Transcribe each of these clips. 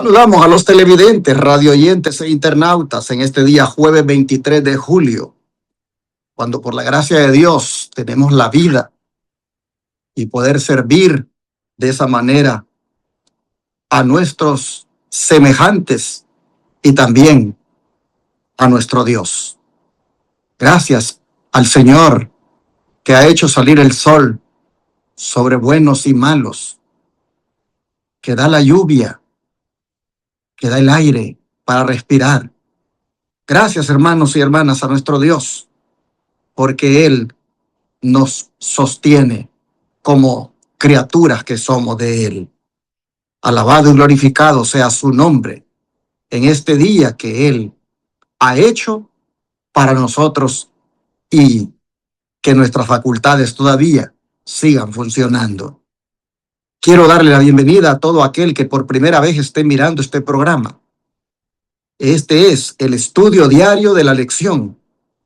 Saludamos a los televidentes, radioyentes e internautas en este día jueves 23 de julio, cuando por la gracia de Dios tenemos la vida y poder servir de esa manera a nuestros semejantes y también a nuestro Dios. Gracias al Señor que ha hecho salir el sol sobre buenos y malos, que da la lluvia, que da el aire para respirar. Gracias, hermanos y hermanas, a nuestro Dios, porque Él nos sostiene como criaturas que somos de Él. Alabado y glorificado sea su nombre en este día que Él ha hecho para nosotros y que nuestras facultades todavía sigan funcionando. Quiero darle la bienvenida a todo aquel que por primera vez esté mirando este programa. Este es el estudio diario de la lección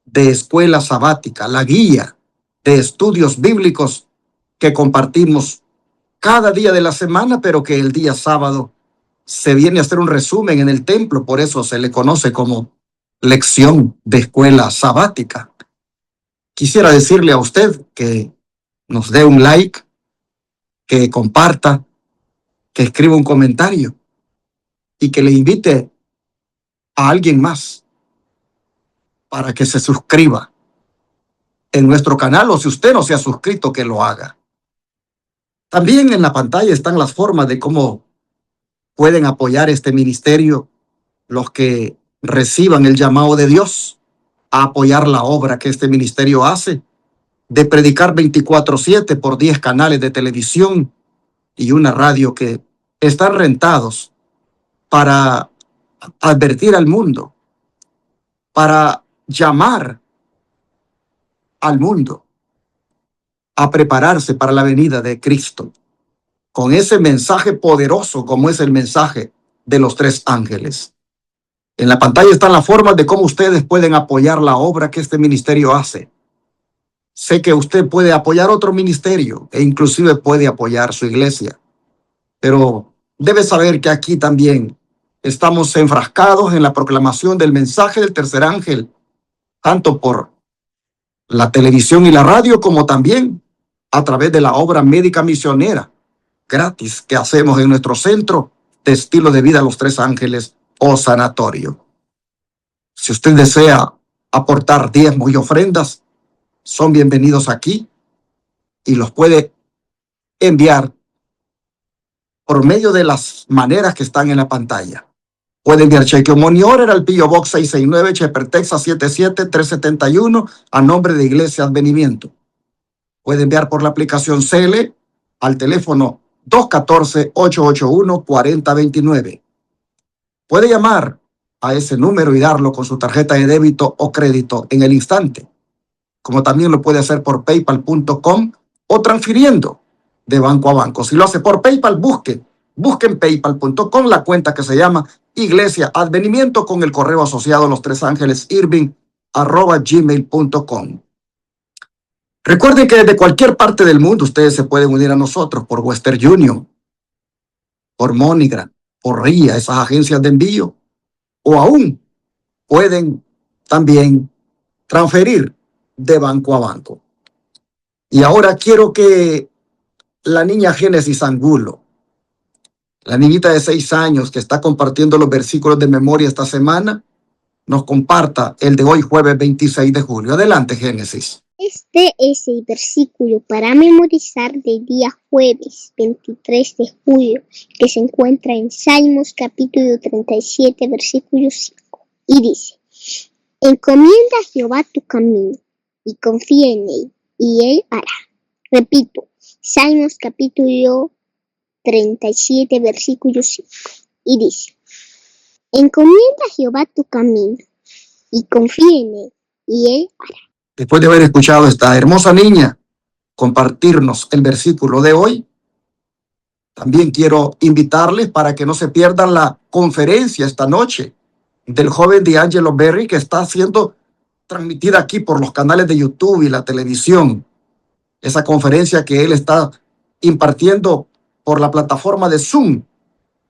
de Escuela Sabática, la guía de estudios bíblicos que compartimos cada día de la semana, pero que el día sábado se viene a hacer un resumen en el templo, por eso se le conoce como lección de Escuela Sabática. Quisiera decirle a usted que nos dé un like, que comparta, que escriba un comentario y que le invite a alguien más para que se suscriba en nuestro canal, o si usted no se ha suscrito, que lo haga. También en la pantalla están las formas de cómo pueden apoyar este ministerio los que reciban el llamado de Dios a apoyar la obra que este ministerio hace, de predicar 24/7 por 10 canales de televisión y una radio que están rentados para advertir al mundo, para llamar al mundo a prepararse para la venida de Cristo, con ese mensaje poderoso como es el mensaje de los 3 ángeles. En la pantalla están las formas de cómo ustedes pueden apoyar la obra que este ministerio hace. Sé que usted puede apoyar otro ministerio e inclusive puede apoyar su iglesia, pero debe saber que aquí también estamos enfrascados en la proclamación del mensaje del tercer ángel, tanto por la televisión y la radio como también a través de la obra médica misionera gratis que hacemos en nuestro centro de estilo de vida Los 3 Ángeles o sanatorio. Si usted desea aportar diezmos y ofrendas, son bienvenidos aquí y los puede enviar por medio de las maneras que están en la pantalla. Puede enviar cheque o money order al P.O. Box 669, Shepherd, Texas 77371 a nombre de Iglesia Advenimiento. Puede enviar por la aplicación CELE al teléfono 214-881-4029. Puede llamar a ese número y darlo con su tarjeta de débito o crédito en el instante, como también lo puede hacer por paypal.com o transfiriendo de banco a banco. Si lo hace por PayPal, busque en paypal.com la cuenta que se llama Iglesia Advenimiento con el correo asociado Los 3 Ángeles Irving@gmail.com. Recuerden que desde cualquier parte del mundo ustedes se pueden unir a nosotros por Western Union, por MoneyGram, por RIA, esas agencias de envío, o aún pueden también transferir de banco a banco. Y ahora quiero que la niña Génesis Angulo, la niñita de 6 años que está compartiendo los versículos de memoria esta semana, nos comparta el de hoy, jueves 26 de julio. Adelante, Génesis. Este es el versículo para memorizar del día jueves 23 de julio, que se encuentra en Salmos capítulo 37, versículo 5. Y dice: encomienda a Jehová tu camino y confía en él, y él hará. Repito, Salmos capítulo 37, versículo 5. Y dice: encomienda a Jehová tu camino y confía en él, y él hará. Después de haber escuchado a esta hermosa niña compartirnos el versículo de hoy, también quiero invitarles para que no se pierdan la conferencia esta noche del joven D'Angelo Berry, que está siendo transmitida aquí por los canales de YouTube y la televisión. Esa conferencia que él está impartiendo por la plataforma de Zoom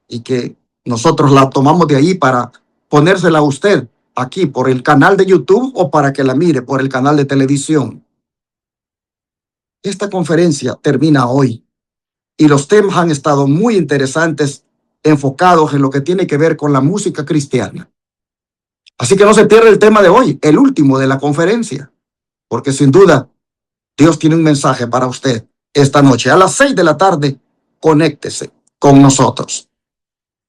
y que nosotros la tomamos de ahí para ponérsela a usted aquí por el canal de YouTube o para que la mire por el canal de televisión. Esta conferencia termina hoy y los temas han estado muy interesantes, enfocados en lo que tiene que ver con la música cristiana. Así que no se pierda el tema de hoy, el último de la conferencia, porque sin duda Dios tiene un mensaje para usted esta noche. A las 6 de la tarde, conéctese con nosotros.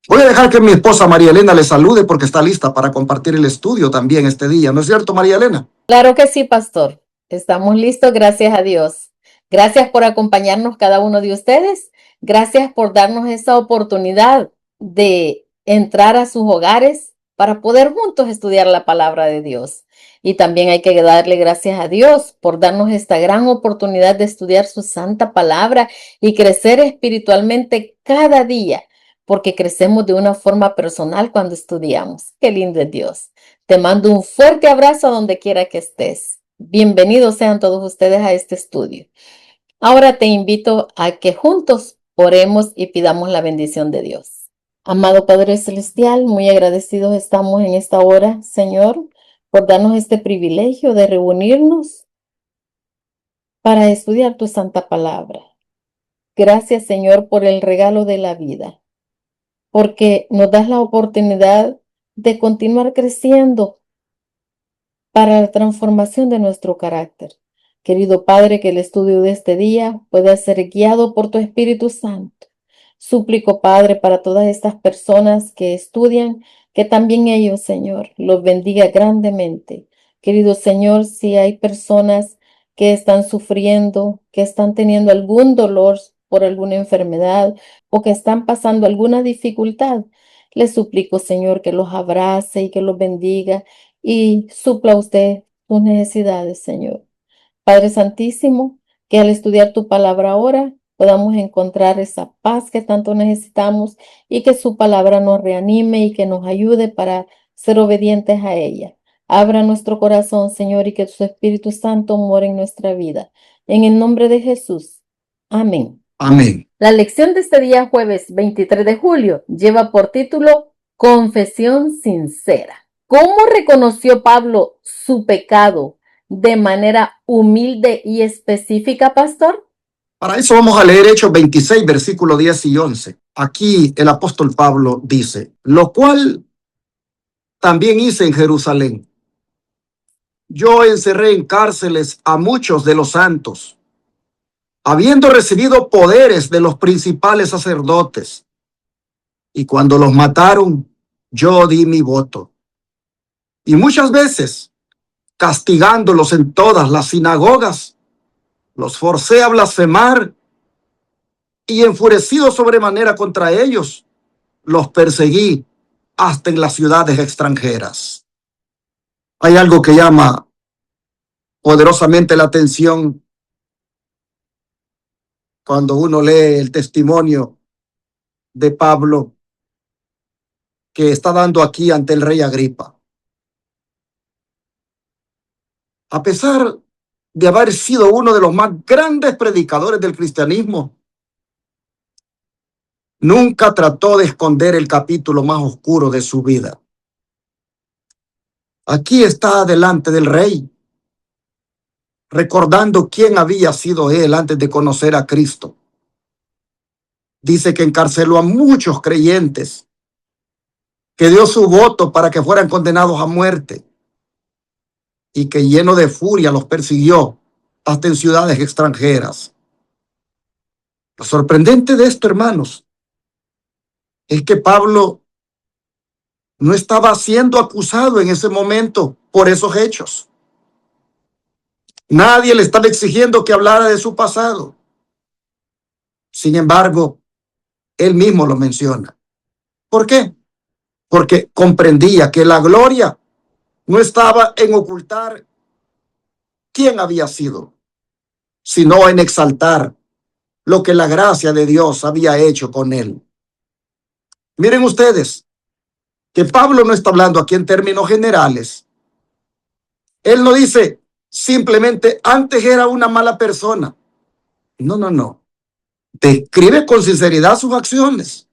Voy a dejar que mi esposa María Elena le salude porque está lista para compartir el estudio también este día. ¿No es cierto, María Elena? Claro que sí, pastor. Estamos listos, gracias a Dios. Gracias por acompañarnos cada uno de ustedes. Gracias por darnos esta oportunidad de entrar a sus hogares para poder juntos estudiar la palabra de Dios. Y también hay que darle gracias a Dios por darnos esta gran oportunidad de estudiar su santa palabra y crecer espiritualmente cada día, porque crecemos de una forma personal cuando estudiamos. Qué lindo es Dios. Te mando un fuerte abrazo a donde quiera que estés. Bienvenidos sean todos ustedes a este estudio. Ahora te invito a que juntos oremos y pidamos la bendición de Dios. Amado Padre Celestial, muy agradecidos estamos en esta hora, Señor, por darnos este privilegio de reunirnos para estudiar tu santa palabra. Gracias, Señor, por el regalo de la vida, porque nos das la oportunidad de continuar creciendo para la transformación de nuestro carácter. Querido Padre, que el estudio de este día pueda ser guiado por tu Espíritu Santo. Súplico, Padre, para todas estas personas que estudian, que también ellos, Señor, los bendiga grandemente. Querido Señor, si hay personas que están sufriendo, que están teniendo algún dolor por alguna enfermedad o que están pasando alguna dificultad, les suplico, Señor, que los abrace y que los bendiga y supla usted sus necesidades, Señor. Padre Santísimo, que al estudiar tu palabra ahora podamos encontrar esa paz que tanto necesitamos y que su palabra nos reanime y que nos ayude para ser obedientes a ella. Abra nuestro corazón, Señor, y que tu Espíritu Santo more en nuestra vida. En el nombre de Jesús. Amén. Amén. La lección de este día, jueves 23 de julio, lleva por título Confesión sincera. ¿Cómo reconoció Pablo su pecado de manera humilde y específica, pastor? Para eso vamos a leer Hechos 26, versículos 10 y 11. Aquí el apóstol Pablo dice, lo cual también hice en Jerusalén. Yo encerré en cárceles a muchos de los santos, habiendo recibido poderes de los principales sacerdotes. Y cuando los mataron, yo di mi voto. Y muchas veces, castigándolos en todas las sinagogas, los forcé a blasfemar y enfurecido sobremanera contra ellos, los perseguí hasta en las ciudades extranjeras. Hay algo que llama poderosamente la atención cuando uno lee el testimonio de Pablo que está dando aquí ante el rey Agripa. A pesar de haber sido uno de los más grandes predicadores del cristianismo, nunca trató de esconder el capítulo más oscuro de su vida. Aquí está delante del rey, recordando quién había sido él antes de conocer a Cristo. Dice que encarceló a muchos creyentes, que dio su voto para que fueran condenados a muerte y que lleno de furia los persiguió hasta en ciudades extranjeras. Lo sorprendente de esto, hermanos, es que Pablo no estaba siendo acusado en ese momento por esos hechos. Nadie le estaba exigiendo que hablara de su pasado. Sin embargo, él mismo lo menciona. ¿Por qué? Porque comprendía que la gloria no estaba en ocultar quién había sido, sino en exaltar lo que la gracia de Dios había hecho con él. Miren ustedes que Pablo no está hablando aquí en términos generales. Él no dice simplemente antes era una mala persona. No. Describe con sinceridad sus acciones.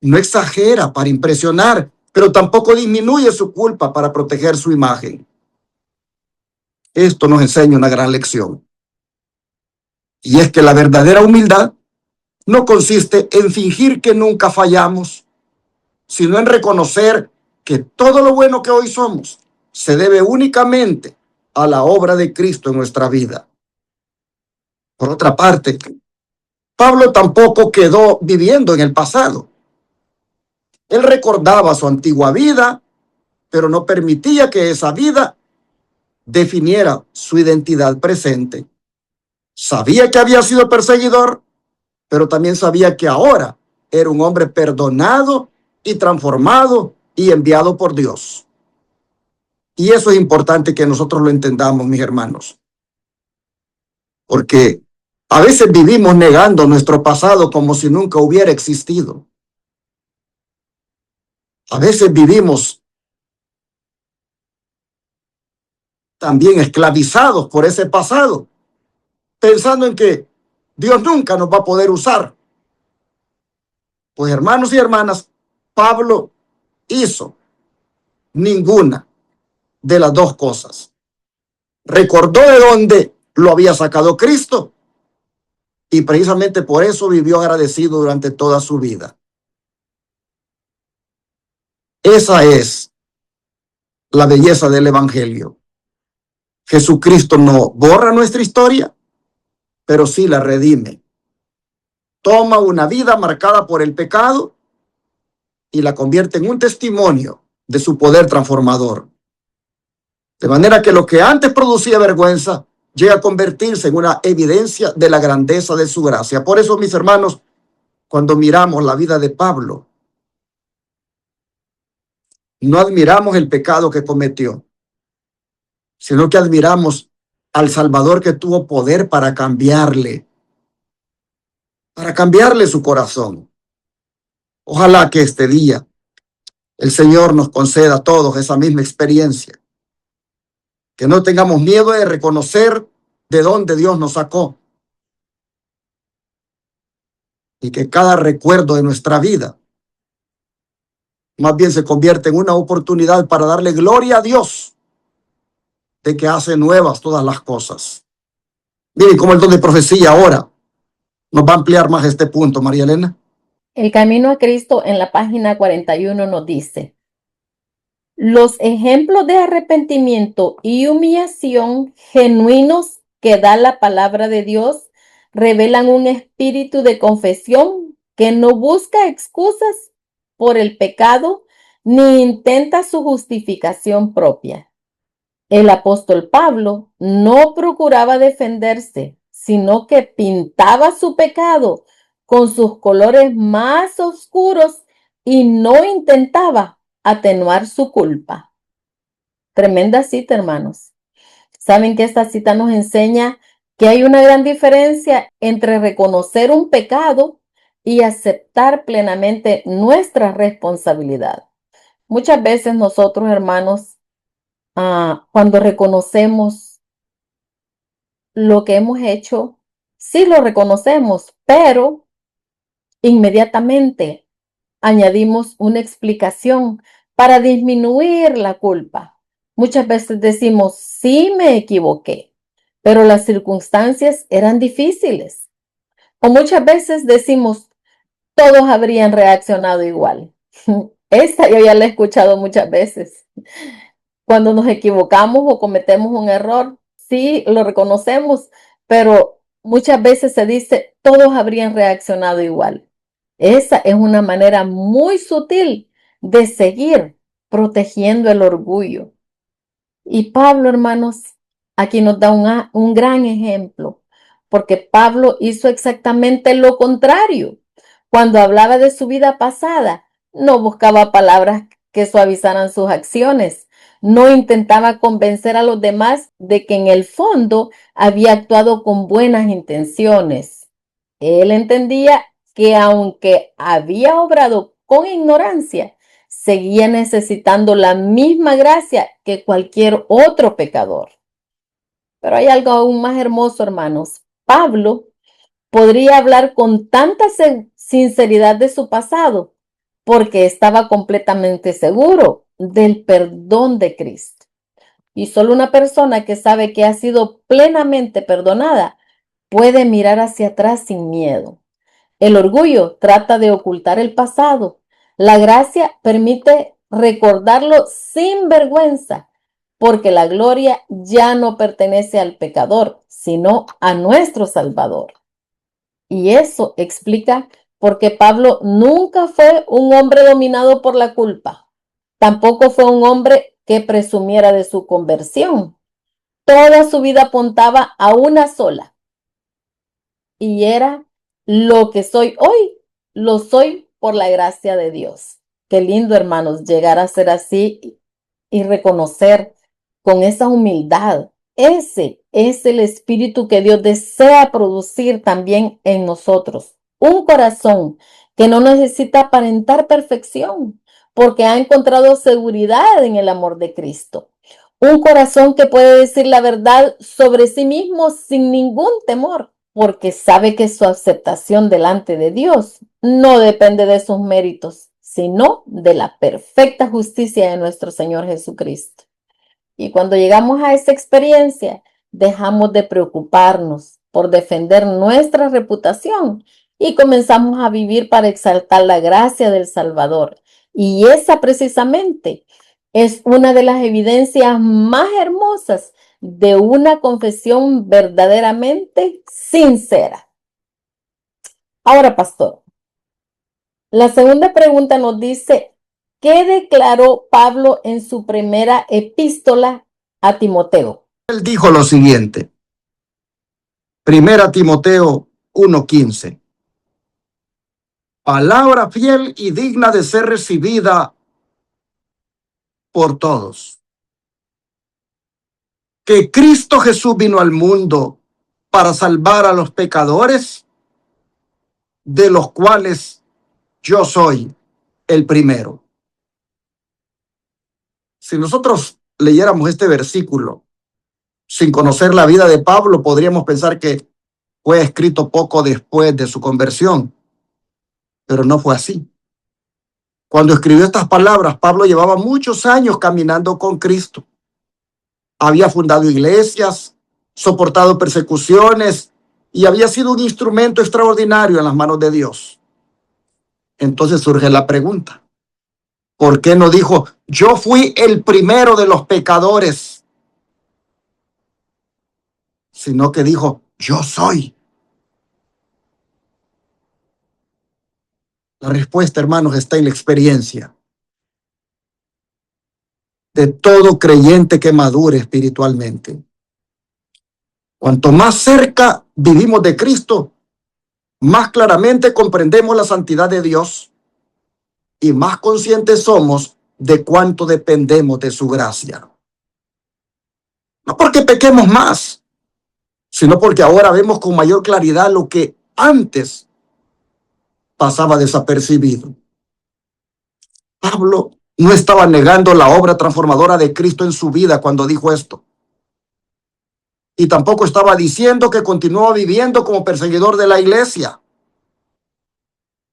No exagera para impresionar, pero tampoco disminuye su culpa para proteger su imagen. Esto nos enseña una gran lección. Y es que la verdadera humildad no consiste en fingir que nunca fallamos, sino en reconocer que todo lo bueno que hoy somos se debe únicamente a la obra de Cristo en nuestra vida. Por otra parte, Pablo tampoco quedó viviendo en el pasado. Él recordaba su antigua vida, pero no permitía que esa vida definiera su identidad presente. Sabía que había sido perseguidor, pero también sabía que ahora era un hombre perdonado y transformado y enviado por Dios. Y eso es importante que nosotros lo entendamos, mis hermanos, porque a veces vivimos negando nuestro pasado como si nunca hubiera existido. A veces vivimos también esclavizados por ese pasado, pensando en que Dios nunca nos va a poder usar. Pues hermanos y hermanas, Pablo hizo ninguna de las dos cosas. Recordó de dónde lo había sacado Cristo y precisamente por eso vivió agradecido durante toda su vida. Esa es la belleza del Evangelio. Jesucristo no borra nuestra historia, pero sí la redime. Toma una vida marcada por el pecado y la convierte en un testimonio de su poder transformador. De manera que lo que antes producía vergüenza llega a convertirse en una evidencia de la grandeza de su gracia. Por eso, mis hermanos, cuando miramos la vida de Pablo, no admiramos el pecado que cometió, sino que admiramos al Salvador que tuvo poder para cambiarle su corazón. Ojalá que este día el Señor nos conceda a todos esa misma experiencia, que no tengamos miedo de reconocer de dónde Dios nos sacó y que cada recuerdo de nuestra vida más bien se convierte en una oportunidad para darle gloria a Dios de que hace nuevas todas las cosas. Miren cómo el don de profecía ahora nos va a ampliar más este punto, María Elena. El camino a Cristo en la página 41 nos dice: los ejemplos de arrepentimiento y humillación genuinos que da la palabra de Dios revelan un espíritu de confesión que no busca excusas por el pecado ni intenta su justificación propia. El apóstol Pablo no procuraba defenderse, sino que pintaba su pecado con sus colores más oscuros y no intentaba atenuar su culpa. Tremenda cita, hermanos. Saben que esta cita nos enseña que hay una gran diferencia entre reconocer un pecado y aceptar plenamente nuestra responsabilidad. Muchas veces nosotros, hermanos, cuando reconocemos lo que hemos hecho, sí lo reconocemos, pero inmediatamente añadimos una explicación para disminuir la culpa. Muchas veces decimos, sí me equivoqué, pero las circunstancias eran difíciles. O muchas veces decimos, todos habrían reaccionado igual. Esta yo ya la he escuchado muchas veces. Cuando nos equivocamos o cometemos un error, sí lo reconocemos, pero muchas veces se dice, todos habrían reaccionado igual. Esa es una manera muy sutil de seguir protegiendo el orgullo. Y Pablo, hermanos, aquí nos da un gran ejemplo, porque Pablo hizo exactamente lo contrario. Cuando hablaba de su vida pasada, no buscaba palabras que suavizaran sus acciones, no intentaba convencer a los demás de que en el fondo había actuado con buenas intenciones. Él entendía que aunque había obrado con ignorancia, seguía necesitando la misma gracia que cualquier otro pecador. Pero hay algo aún más hermoso, hermanos. Pablo podría hablar con tanta sinceridad de su pasado, porque estaba completamente seguro del perdón de Cristo. Y solo una persona que sabe que ha sido plenamente perdonada puede mirar hacia atrás sin miedo. El orgullo trata de ocultar el pasado. La gracia permite recordarlo sin vergüenza, porque la gloria ya no pertenece al pecador, sino a nuestro Salvador. Y eso explica por qué Pablo nunca fue un hombre dominado por la culpa. Tampoco fue un hombre que presumiera de su conversión. Toda su vida apuntaba a una sola, y era: lo que soy hoy, lo soy por la gracia de Dios. Qué lindo, hermanos, llegar a ser así y reconocer con esa humildad. Ese es el espíritu que Dios desea producir también en nosotros. Un corazón que no necesita aparentar perfección, porque ha encontrado seguridad en el amor de Cristo. Un corazón que puede decir la verdad sobre sí mismo sin ningún temor, porque sabe que su aceptación delante de Dios no depende de sus méritos, sino de la perfecta justicia de nuestro Señor Jesucristo. Y cuando llegamos a esa experiencia, dejamos de preocuparnos por defender nuestra reputación y comenzamos a vivir para exaltar la gracia del Salvador. Y esa precisamente es una de las evidencias más hermosas de una confesión verdaderamente sincera. Ahora, pastor, la segunda pregunta nos dice: ¿qué declaró Pablo en su primera epístola a Timoteo? Él dijo lo siguiente, 1 Timoteo 1:15. Palabra fiel y digna de ser recibida por todos. Que Cristo Jesús vino al mundo para salvar a los pecadores, de los cuales yo soy el primero. Si nosotros leyéramos este versículo sin conocer la vida de Pablo, podríamos pensar que fue escrito poco después de su conversión, pero no fue así. Cuando escribió estas palabras, Pablo llevaba muchos años caminando con Cristo. Había fundado iglesias, soportado persecuciones y había sido un instrumento extraordinario en las manos de Dios. Entonces surge la pregunta, ¿por qué no dijo, yo fui el primero de los pecadores? Sino que dijo, yo soy. La respuesta, hermanos, está en la experiencia de todo creyente que madure espiritualmente. Cuanto más cerca vivimos de Cristo, más claramente comprendemos la santidad de Dios y más conscientes somos de cuánto dependemos de su gracia. No porque pequemos más, sino porque ahora vemos con mayor claridad lo que antes pasaba desapercibido. Pablo no estaba negando la obra transformadora de Cristo en su vida cuando dijo esto. Y tampoco estaba diciendo que continuaba viviendo como perseguidor de la iglesia.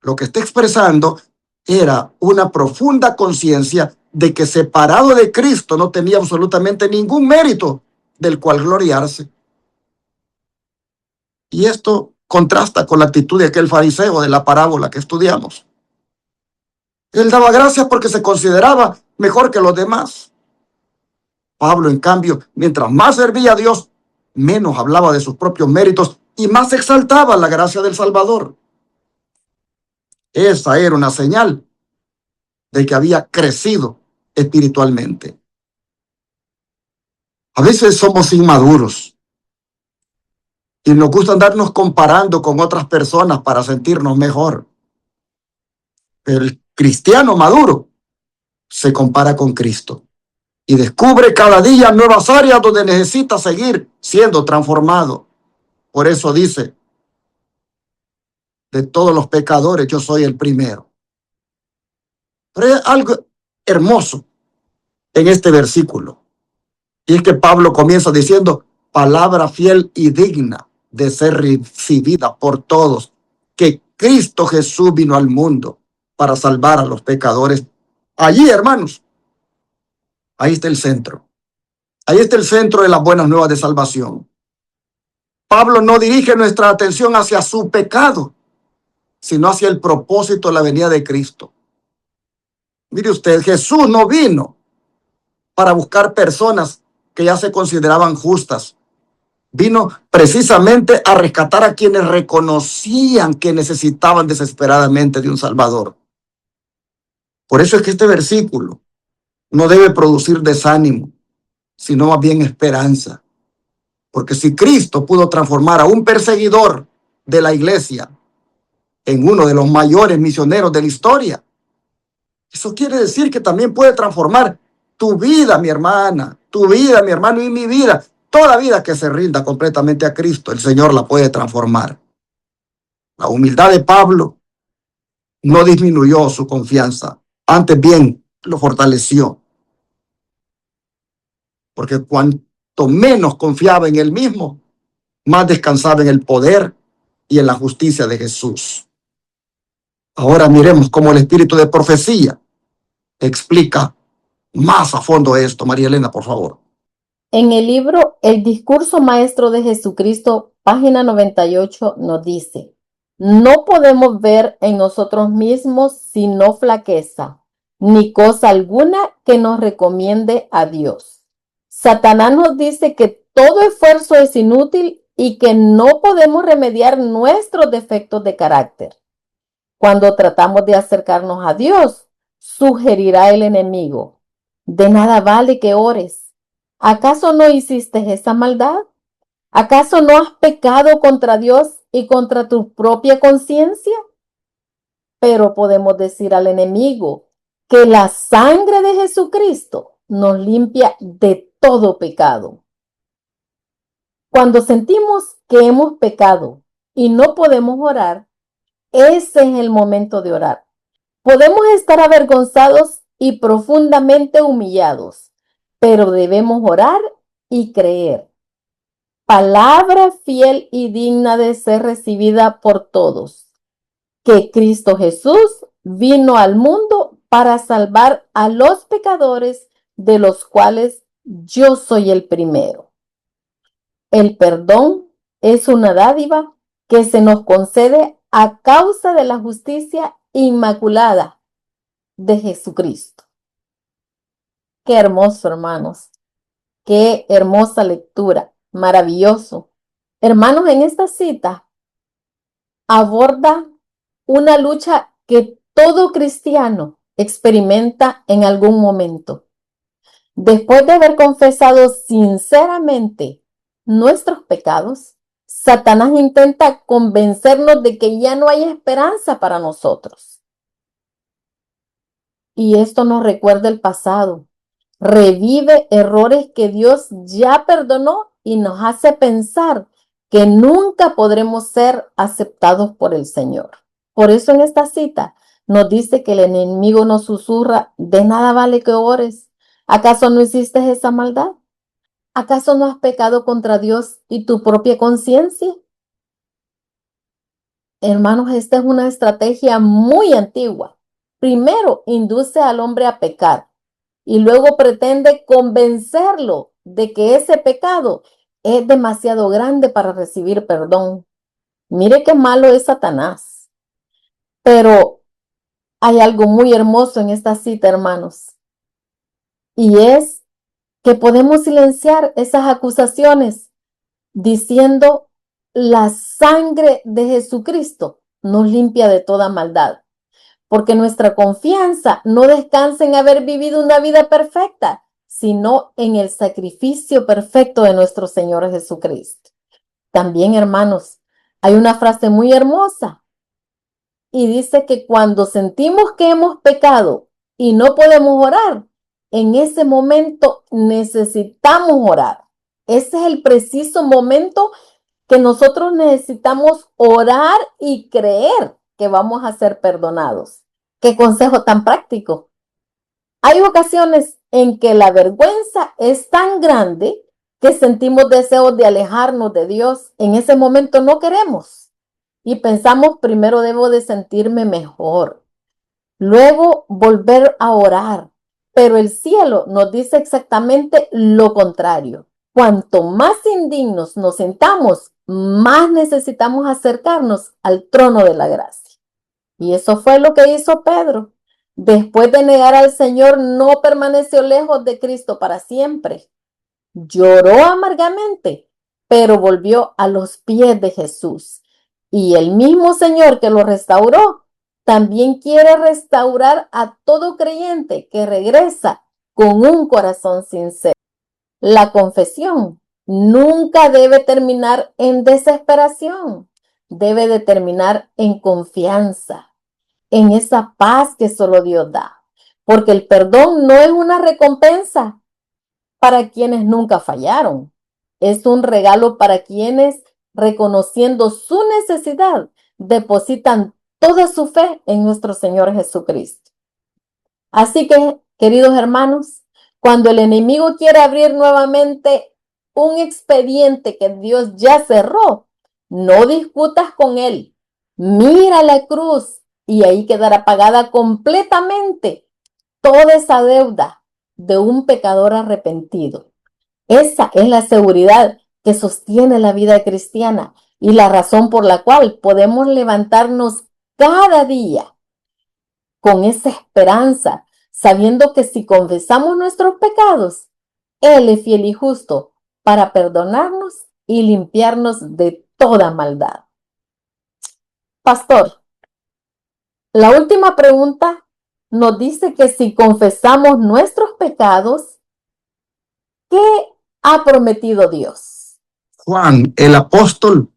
Lo que está expresando era una profunda conciencia de que separado de Cristo no tenía absolutamente ningún mérito del cual gloriarse. Y esto contrasta con la actitud de aquel fariseo de la parábola que estudiamos. Él daba gracias porque se consideraba mejor que los demás. Pablo, en cambio, mientras más servía a Dios, menos hablaba de sus propios méritos y más exaltaba la gracia del Salvador. Esa era una señal de que había crecido espiritualmente. A veces somos inmaduros y nos gusta andarnos comparando con otras personas para sentirnos mejor. Pero el cristiano maduro se compara con Cristo y descubre cada día nuevas áreas donde necesita seguir siendo transformado. Por eso dice, de todos los pecadores yo soy el primero. Pero hay algo hermoso en este versículo. Y es que Pablo comienza diciendo, palabra fiel y digna de ser recibida por todos, que Cristo Jesús vino al mundo para salvar a los pecadores. Allí, hermanos, ahí está el centro. Ahí está el centro de las buenas nuevas de salvación. Pablo no dirige nuestra atención hacia su pecado, sino hacia el propósito de la venida de Cristo. Mire usted, Jesús no vino para buscar personas que ya se consideraban justas. Vino precisamente a rescatar a quienes reconocían que necesitaban desesperadamente de un Salvador. Por eso es que este versículo no debe producir desánimo, sino más bien esperanza. Porque si Cristo pudo transformar a un perseguidor de la iglesia en uno de los mayores misioneros de la historia, eso quiere decir que también puede transformar tu vida, mi hermana, tu vida, mi hermano, y mi vida. Toda vida que se rinda completamente a Cristo, el Señor la puede transformar. La humildad de Pablo no disminuyó su confianza, antes bien lo fortaleció. Porque cuanto menos confiaba en él mismo, más descansaba en el poder y en la justicia de Jesús. Ahora miremos cómo el espíritu de profecía explica más a fondo esto. María Elena, por favor. En el libro El discurso maestro de Jesucristo, página 98, nos dice: no podemos ver en nosotros mismos sino flaqueza, ni cosa alguna que nos recomiende a Dios. Satanás nos dice que todo esfuerzo es inútil y que no podemos remediar nuestros defectos de carácter. Cuando tratamos de acercarnos a Dios, sugerirá el enemigo: de nada vale que ores. ¿Acaso no hiciste esa maldad? ¿Acaso no has pecado contra Dios y contra tu propia conciencia? Pero podemos decir al enemigo que la sangre de Jesucristo nos limpia de todo pecado. Cuando sentimos que hemos pecado y no podemos orar, ese es el momento de orar. Podemos estar avergonzados y profundamente humillados, pero debemos orar y creer. Palabra fiel y digna de ser recibida por todos, que Cristo Jesús vino al mundo para salvar a los pecadores, de los cuales yo soy el primero. El perdón es una dádiva que se nos concede a causa de la justicia inmaculada de Jesucristo. Qué hermoso, hermanos. Qué hermosa lectura. Maravilloso. Hermanos, en esta cita aborda una lucha que todo cristiano experimenta en algún momento. Después de haber confesado sinceramente nuestros pecados, Satanás intenta convencernos de que ya no hay esperanza para nosotros. Y esto nos recuerda el pasado. Revive errores que Dios ya perdonó y nos hace pensar que nunca podremos ser aceptados por el Señor. Por eso en esta cita nos dice que el enemigo nos susurra: de nada vale que ores. ¿Acaso no hiciste esa maldad? ¿Acaso no has pecado contra Dios y tu propia conciencia? Hermanos, esta es una estrategia muy antigua. Primero induce al hombre a pecar y luego pretende convencerlo de que ese pecado es demasiado grande para recibir perdón. Mire qué malo es Satanás. Pero hay algo muy hermoso en esta cita, hermanos, y es que podemos silenciar esas acusaciones diciendo: la sangre de Jesucristo nos limpia de toda maldad, porque nuestra confianza no descansa en haber vivido una vida perfecta, sino en el sacrificio perfecto de nuestro Señor Jesucristo. También, hermanos, hay una frase muy hermosa y dice que cuando sentimos que hemos pecado y no podemos orar, en ese momento necesitamos orar. Ese es el preciso momento que nosotros necesitamos orar y creer que vamos a ser perdonados. Qué consejo tan práctico. Hay ocasiones en que la vergüenza es tan grande que sentimos deseos de alejarnos de Dios. En ese momento no queremos y pensamos: primero debo de sentirme mejor. luego volver a orar. Pero el cielo nos dice exactamente lo contrario. Cuanto más indignos nos sintamos, más necesitamos acercarnos al trono de la gracia. Y eso fue lo que hizo Pedro. Después de negar al Señor, no permaneció lejos de Cristo para siempre. Lloró amargamente, pero volvió a los pies de Jesús. Y el mismo Señor que lo restauró, también quiere restaurar a todo creyente que regresa con un corazón sincero. La confesión nunca debe terminar en desesperación, debe de terminar en confianza, en esa paz que solo Dios da. Porque el perdón no es una recompensa para quienes nunca fallaron. Es un regalo para quienes, reconociendo su necesidad, depositan toda su fe en nuestro Señor Jesucristo. Así que, queridos hermanos, cuando el enemigo quiere abrir nuevamente un expediente que Dios ya cerró, no discutas con él. Mira la cruz y ahí quedará pagada completamente toda esa deuda de un pecador arrepentido. Esa es la seguridad que sostiene la vida cristiana y la razón por la cual podemos levantarnos cada día con esa esperanza, sabiendo que si confesamos nuestros pecados, Él es fiel y justo para perdonarnos y limpiarnos de toda maldad. Pastor, la última pregunta nos dice que si confesamos nuestros pecados, ¿qué ha prometido Dios? Juan, el apóstol,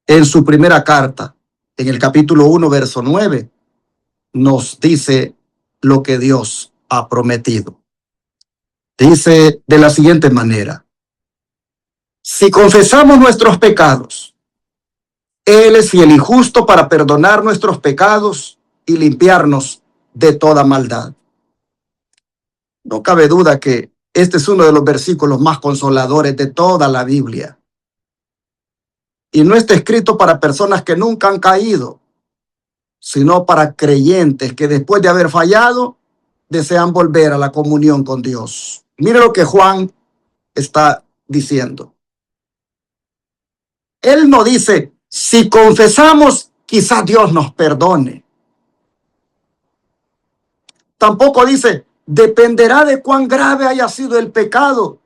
en su primera carta, en el capítulo 1, verso 9, nos dice lo que Dios ha prometido. Dice de la siguiente manera: si confesamos nuestros pecados, Él es fiel y justo para perdonar nuestros pecados y limpiarnos de toda maldad. No cabe duda que este es uno de los versículos más consoladores de toda la Biblia. Y no está escrito para personas que nunca han caído, sino para creyentes que después de haber fallado, desean volver a la comunión con Dios. Mire lo que Juan está diciendo. Él no dice, si confesamos, quizás Dios nos perdone. Tampoco dice, dependerá de cuán grave haya sido el pecado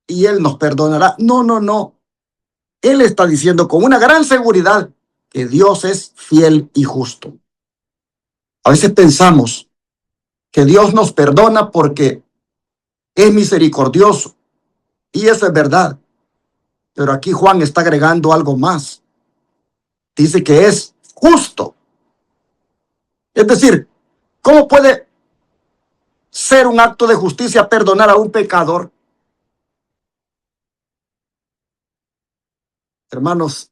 y Él nos perdonará. No, no, no. Él está diciendo con una gran seguridad que Dios es fiel y justo. A veces pensamos que Dios nos perdona porque es misericordioso, y eso es verdad. Pero aquí Juan está agregando algo más. Dice que es justo. Es decir, ¿cómo puede ser un acto de justicia perdonar a un pecador? Hermanos,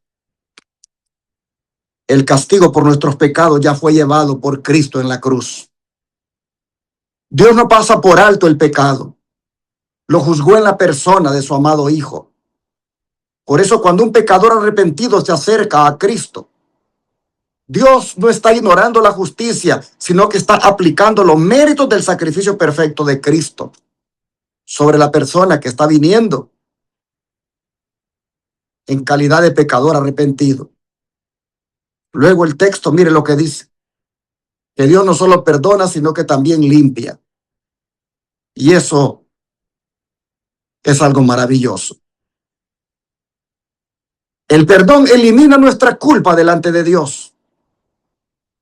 el castigo por nuestros pecados ya fue llevado por Cristo en la cruz. Dios no pasa por alto el pecado. Lo juzgó en la persona de su amado Hijo. Por eso cuando un pecador arrepentido se acerca a Cristo, Dios no está ignorando la justicia, sino que está aplicando los méritos del sacrificio perfecto de Cristo sobre la persona que está viniendo en calidad de pecador arrepentido. Luego el texto, mire lo que dice, que Dios no solo perdona, sino que también limpia. Y eso es algo maravilloso. El perdón elimina nuestra culpa delante de Dios,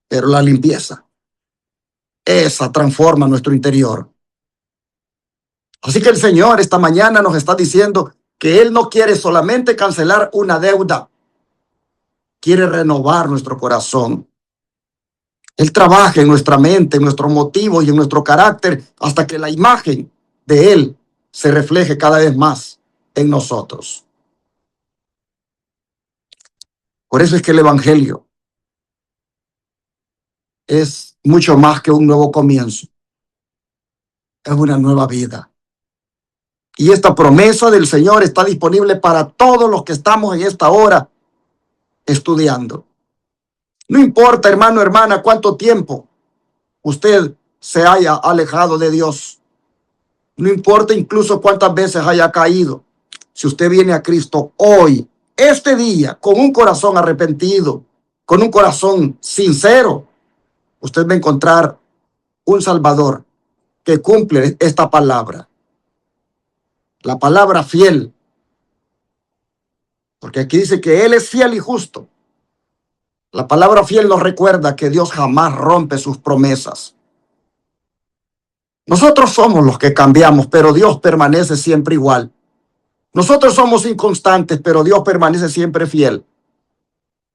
pero la limpieza, esa transforma nuestro interior. Así que el Señor esta mañana nos está diciendo que Él no quiere solamente cancelar una deuda, quiere renovar nuestro corazón. Él trabaja en nuestra mente, en nuestros motivos y en nuestro carácter hasta que la imagen de Él se refleje cada vez más en nosotros. Por eso es que el Evangelio es mucho más que un nuevo comienzo. Es una nueva vida. Y esta promesa del Señor está disponible para todos los que estamos en esta hora estudiando. No importa, hermano, hermana, cuánto tiempo usted se haya alejado de Dios. No importa incluso cuántas veces haya caído. Si usted viene a Cristo hoy, este día, con un corazón arrepentido, con un corazón sincero, usted va a encontrar un Salvador que cumple esta palabra. La palabra fiel. Porque aquí dice que Él es fiel y justo. La palabra fiel nos recuerda que Dios jamás rompe sus promesas. Nosotros somos los que cambiamos, pero Dios permanece siempre igual. Nosotros somos inconstantes, pero Dios permanece siempre fiel.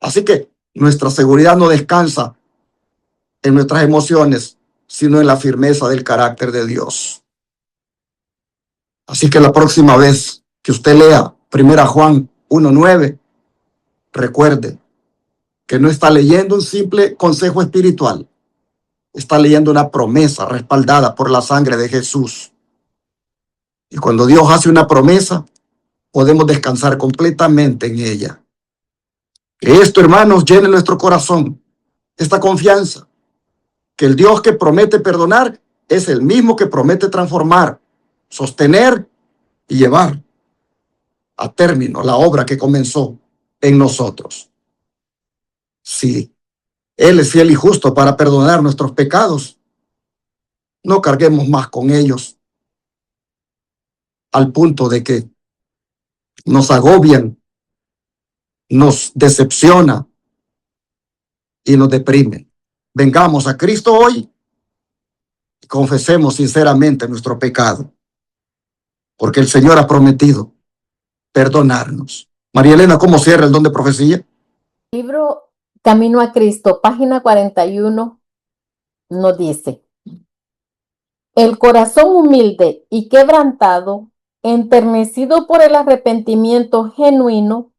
Así que nuestra seguridad no descansa en nuestras emociones, sino en la firmeza del carácter de Dios. Así que la próxima vez que usted lea 1 Juan 1:9, recuerde que no está leyendo un simple consejo espiritual, está leyendo una promesa respaldada por la sangre de Jesús. Y cuando Dios hace una promesa, podemos descansar completamente en ella. Que esto, hermanos, llene nuestro corazón, esta confianza, que el Dios que promete perdonar es el mismo que promete transformar, sostener y llevar a término la obra que comenzó en nosotros. Si Él es fiel y justo para perdonar nuestros pecados, no carguemos más con ellos al punto de que nos agobian, nos decepciona y nos deprime. Vengamos a Cristo hoy y confesemos sinceramente nuestro pecado, porque el Señor ha prometido perdonarnos. María Elena, ¿cómo cierra el don de profecía? Libro Camino a Cristo, página 41, nos dice: el corazón humilde y quebrantado, enternecido por el arrepentimiento genuino,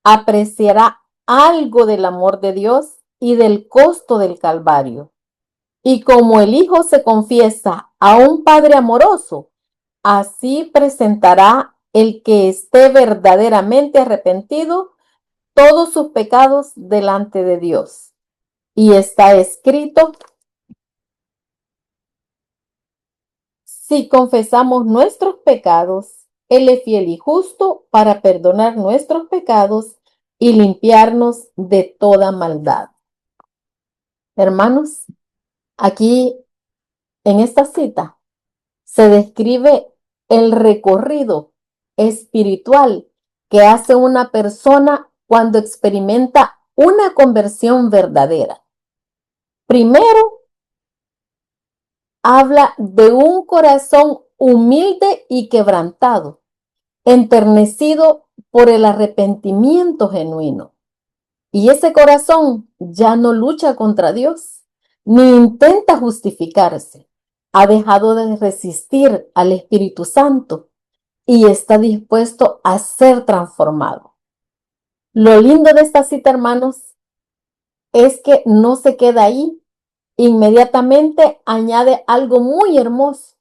apreciará algo del amor de Dios y del costo del Calvario. Y como el Hijo se confiesa a un Padre amoroso, así presentará el que esté verdaderamente arrepentido todos sus pecados delante de Dios. Y está escrito: si confesamos nuestros pecados, Él es fiel y justo para perdonar nuestros pecados y limpiarnos de toda maldad. Hermanos, aquí en esta cita se describe el recorrido espiritual que hace una persona cuando experimenta una conversión verdadera. Primero, habla de un corazón humilde y quebrantado, enternecido por el arrepentimiento genuino. Y ese corazón ya no lucha contra Dios, ni intenta justificarse. Ha dejado de resistir al Espíritu Santo y está dispuesto a ser transformado. Lo lindo de esta cita, hermanos, es que no se queda ahí. Inmediatamente añade algo muy hermoso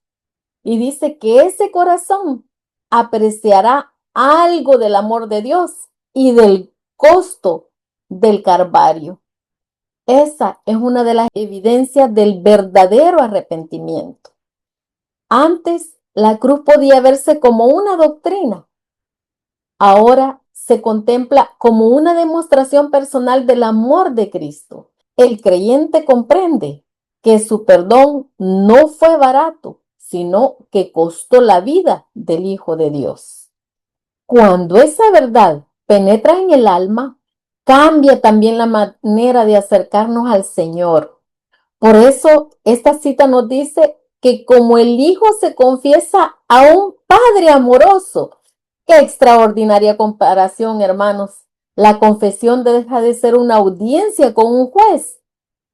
y dice que ese corazón apreciará algo del amor de Dios y del costo del Calvario. Esa es una de las evidencias del verdadero arrepentimiento. Antes, la cruz podía verse como una doctrina. Ahora se contempla como una demostración personal del amor de Cristo. El creyente comprende que su perdón no fue barato, sino que costó la vida del Hijo de Dios. Cuando esa verdad penetra en el alma, cambia también la manera de acercarnos al Señor. Por eso esta cita nos dice que como el Hijo se confiesa a un Padre amoroso, qué extraordinaria comparación, hermanos. La confesión deja de ser una audiencia con un juez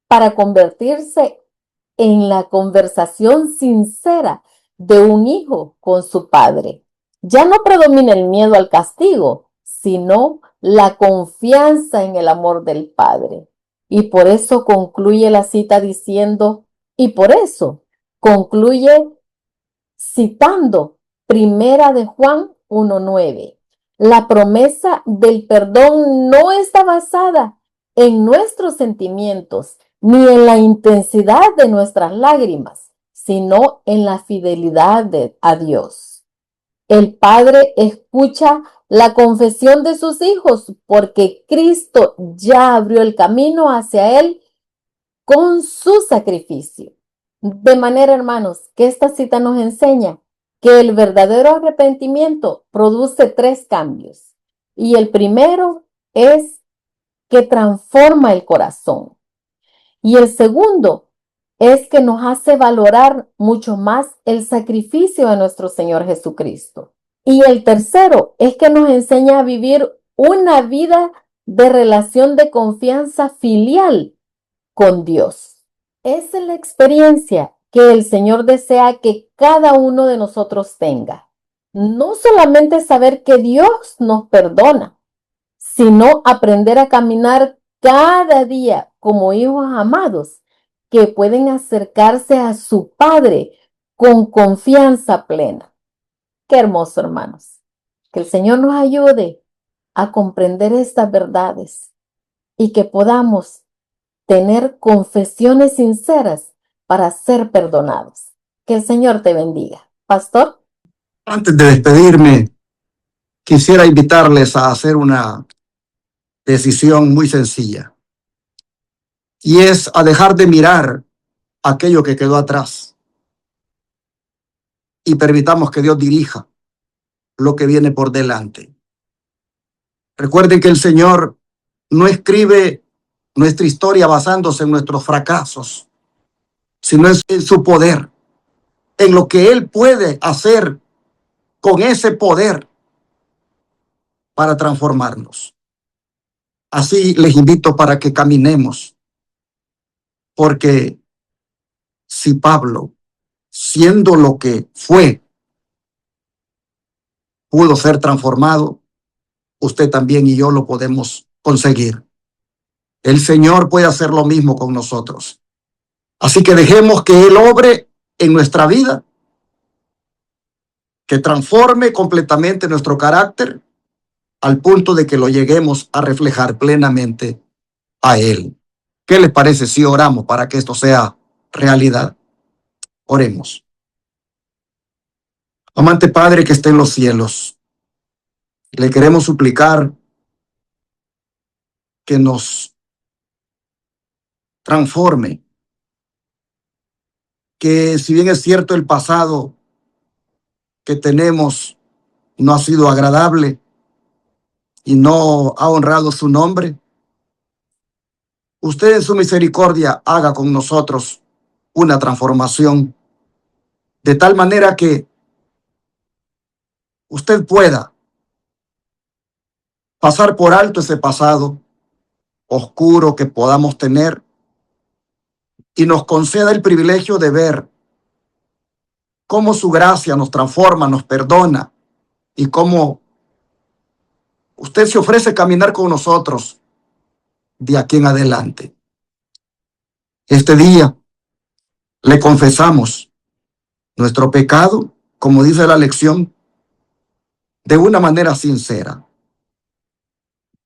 para convertirse en la conversación sincera de un hijo con su padre. Ya no predomina el miedo al castigo, sino la confianza en el amor del Padre. Y por eso concluye la cita diciendo, y por eso concluye citando Primera de Juan 1:9. La promesa del perdón no está basada en nuestros sentimientos ni en la intensidad de nuestras lágrimas, sino en la fidelidad a Dios. El Padre escucha la confesión de sus hijos porque Cristo ya abrió el camino hacia Él con su sacrificio. De manera, hermanos, que esta cita nos enseña que el verdadero arrepentimiento produce 3 cambios. Y el primero es que transforma el corazón. Y el segundo es que nos hace valorar mucho más el sacrificio de nuestro Señor Jesucristo. Y el tercero es que nos enseña a vivir una vida de relación de confianza filial con Dios. Esa es la experiencia que el Señor desea que cada uno de nosotros tenga. No solamente saber que Dios nos perdona, sino aprender a caminar cada día como hijos amados que pueden acercarse a su Padre con confianza plena. Qué hermoso, hermanos. Que el Señor nos ayude a comprender estas verdades y que podamos tener confesiones sinceras para ser perdonados. Que el Señor te bendiga. Pastor. Antes de despedirme, quisiera invitarles a hacer una decisión muy sencilla, y es a dejar de mirar aquello que quedó atrás y permitamos que Dios dirija lo que viene por delante. Recuerden que el Señor no escribe nuestra historia basándose en nuestros fracasos, sino en su poder, en lo que Él puede hacer con ese poder para transformarnos. Así les invito para que caminemos, porque si Pablo, siendo lo que fue, pudo ser transformado, usted también y yo lo podemos conseguir. El Señor puede hacer lo mismo con nosotros. Así que dejemos que Él obre en nuestra vida, que transforme completamente nuestro carácter al punto de que lo lleguemos a reflejar plenamente a Él. ¿Qué les parece si oramos para que esto sea realidad? Oremos. Amante Padre que está en los cielos, le queremos suplicar que nos transforme, que si bien es cierto el pasado que tenemos no ha sido agradable y no ha honrado su nombre, usted en su misericordia haga con nosotros una transformación de tal manera que usted pueda pasar por alto ese pasado oscuro que podamos tener y nos conceda el privilegio de ver cómo su gracia nos transforma, nos perdona y cómo usted se ofrece caminar con nosotros de aquí en adelante. Este día le confesamos nuestro pecado, como dice la lección, de una manera sincera.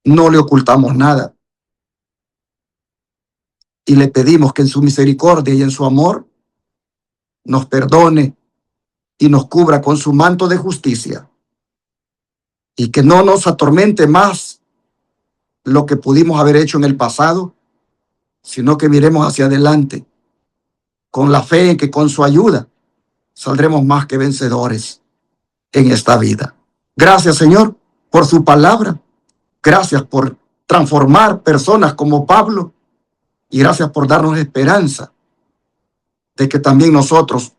No le ocultamos nada. Y le pedimos que en su misericordia y en su amor nos perdone y nos cubra con su manto de justicia. Y que no nos atormente más lo que pudimos haber hecho en el pasado, sino que miremos hacia adelante con la fe en que con su ayuda saldremos más que vencedores en esta vida. Gracias, Señor, por su palabra. Gracias por transformar personas como Pablo y gracias por darnos esperanza de que también nosotros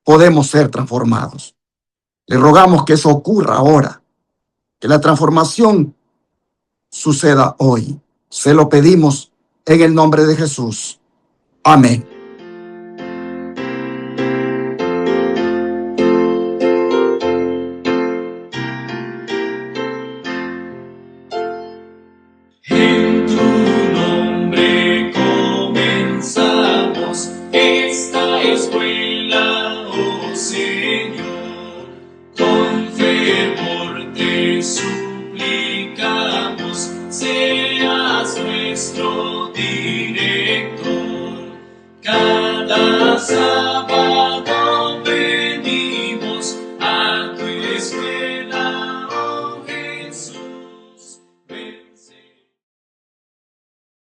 podemos ser transformados. Le rogamos que eso ocurra ahora, que la transformación suceda hoy. Se lo pedimos en el nombre de Jesús. Amén.